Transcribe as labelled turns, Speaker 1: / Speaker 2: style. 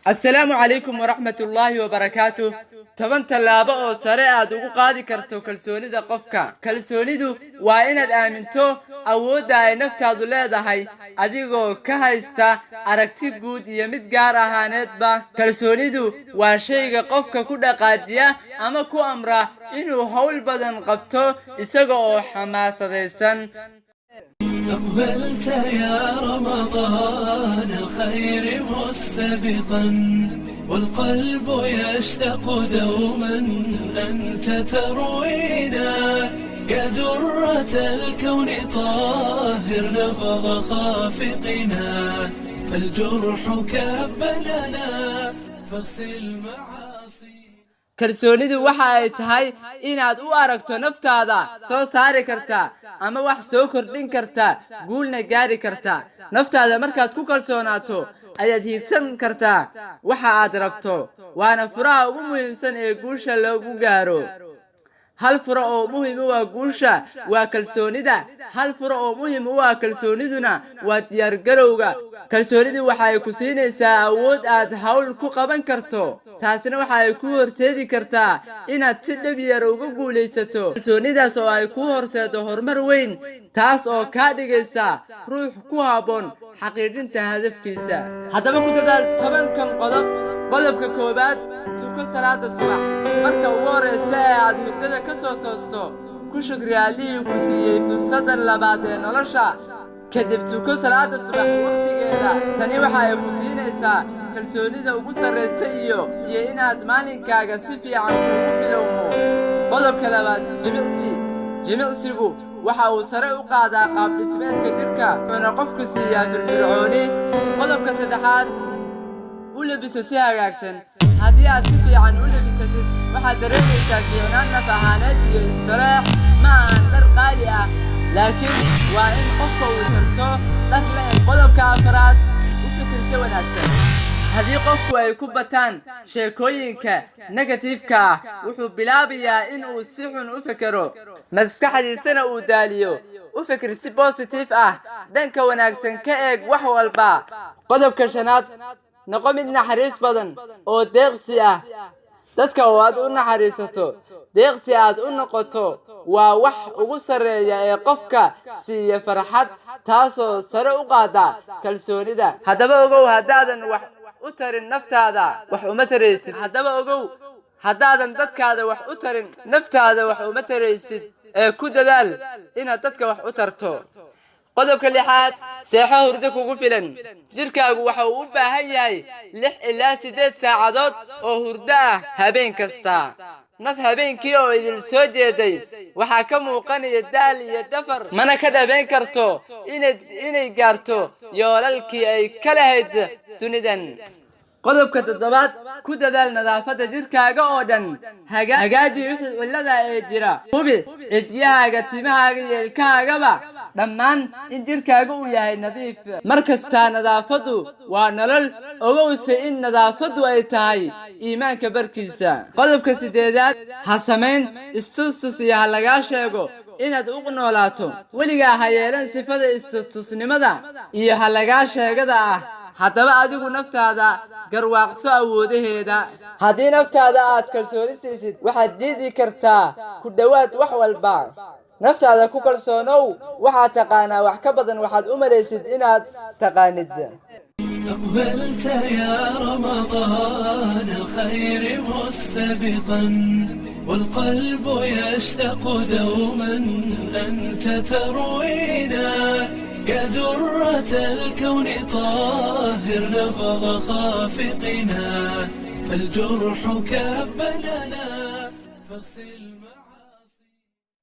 Speaker 1: السلام عليكم ورحمة الله وبركاته. toban tallaabo oo sare aad ugu qaadi karto kalsoonida qofka. Kalsoonidu waa inaad aaminto awoodda ay naftaadu leedahay adigoo ka haysta aragti guud iyo mid gaar ahaaneedba. Kalsoonidu waa shayga qofka ku dhaqaajiya ama ku amra inuu hawl badan qabto isaga oo xamaasadaysan.
Speaker 2: أقبلت يا رمضان الخير مستبقا والقلب يشتاق دوما أنت تروينا يا درة الكون طاهر نبض خافقنا فالجرح كبلنا فاغسل معاصينا.
Speaker 1: kalsoonidu waxa ay tahay inaad u aragto naftaada soo saari karta ama wax soo kordhin karta guulna gaari karta. naftaada markaad ku kalsoonaato ayaad hiigsan kartaa waxa aad rabto, waana furaha ugu muhiimsan ee guusha lagu gaaro. hal furo oo muhiim u ah guusha waa kalsoonida. hal furo oo muhiim u ah kalsooniduna waa diyaar garowga. kalsoonidu waxa ay ku siinaysaa awood aad hawl ku qaban karto, taasina waxa ay ku horseedi kartaa inaad si dhab yar uga guulaysato. kalsoonidaas oo ay ku horseedo horumar weyn, taas oo ka dhigaysa ruux ku habboon xaqiijinta hadafkiisa. haddaba ku dadaal 10kan qodob. qodobka koobaad, tuko salaada subax. marka ugu horeysa ee aad hurdada ka soo toosto, ku shukri Allihii ku siiyey fursadda labaad ee nolosha. kadib tuko salaada subax waqtigeeda. tani waxa ay ku siinaysaa kalsoonida ugu sarreysa iyo inaad maalinkaaga si fiican ugu bilowmo. qodobka labaad, jimicsigu waxa uu sare u qaadaa qaab dhismeedka jirka, wuxuuna qofku siiyaa firfircooni. qodobka saddexaad, u labiso si hagaagsan. haddii aad si fiican u labisatid waxaad dareemaysaa fiicnaan naf ahaaneed iyo istiraax. ma ahan dhar qaali ah, laakiin waa in qofka uu xirto dhar leh. qodobka afraad, u fikir si wanaagsan. haddii qofku ay ku bataan sheekooyinka negatifka ah, wuxuu bilaabayaa in uu si xun u fikiro, maskaxdiisana uu daaliyo. u fikir si positive ah, dhanka wanaagsan ka eeg wax walba. qodobka shanaad, noqo mid naxariis badan oo deeqsi ah. dadka oo aad u naxariisato, deeqsi aad u noqoto, waa wax ugu sarreeya ee qofka siiya farxad, taasoo sare u qaada kalsoonida. haddaba ogow, haddaadan wax u tarin naftaada wax uma taraysid. haddaba ogow, haddaadan dadkaada wax u tarin naftaada wax uma taraysid. ee ku dadaal inaad dadka wax u tarto. qodobka lixaad, seexo hurdo kugu filan. jirkaagu waxa uu u baahan yahay 6 ilaa 8 saacadood oo hurdo ah habeen kasta. naf habeenkii oo idil soo jeeday waxaa ka muuqanaya daal iyo dhafar, mana ka dhabeyn karto inay gaarto yoolalkii ay ka lahayd dunidan. qodobka toddobaad, ku dadaal nadaafadda jirkaaga oo dhan. hagaaji wixii cillada ee jira. hubi cidiyahaaga, timahaaga iyo ilkahaagaba, dhammaan in jirkaaga uu yahay nadiif. markasta nadaafaddu waa nolol. ogowse in nadaafaddu ay tahay iimaanka barkiisa. qodobka sideedaad, ha samayn istustus iyo ha lagaa sheego inaad u noolaato. weligaa ha yeelan sifada istustusnimada iyo ha lagaa sheegada ah. haddaba adigu naftaada garwaaqso awoodaheeda. haddii naftaada aad kalsooni siisid, waxaad diidi kartaa ku dhowaad wax walba. naftaada ku kalsoonow. waxaad taqaanaa wax ka badan waxaad u malaysid inaad taqaanid.
Speaker 2: أقبلت يا رمضان الخير مستبقا والقلب يشتاق دوما أنت تروينا يا درة الكون طاهر نبض خافقنا فالجرح كبلنا فاغسل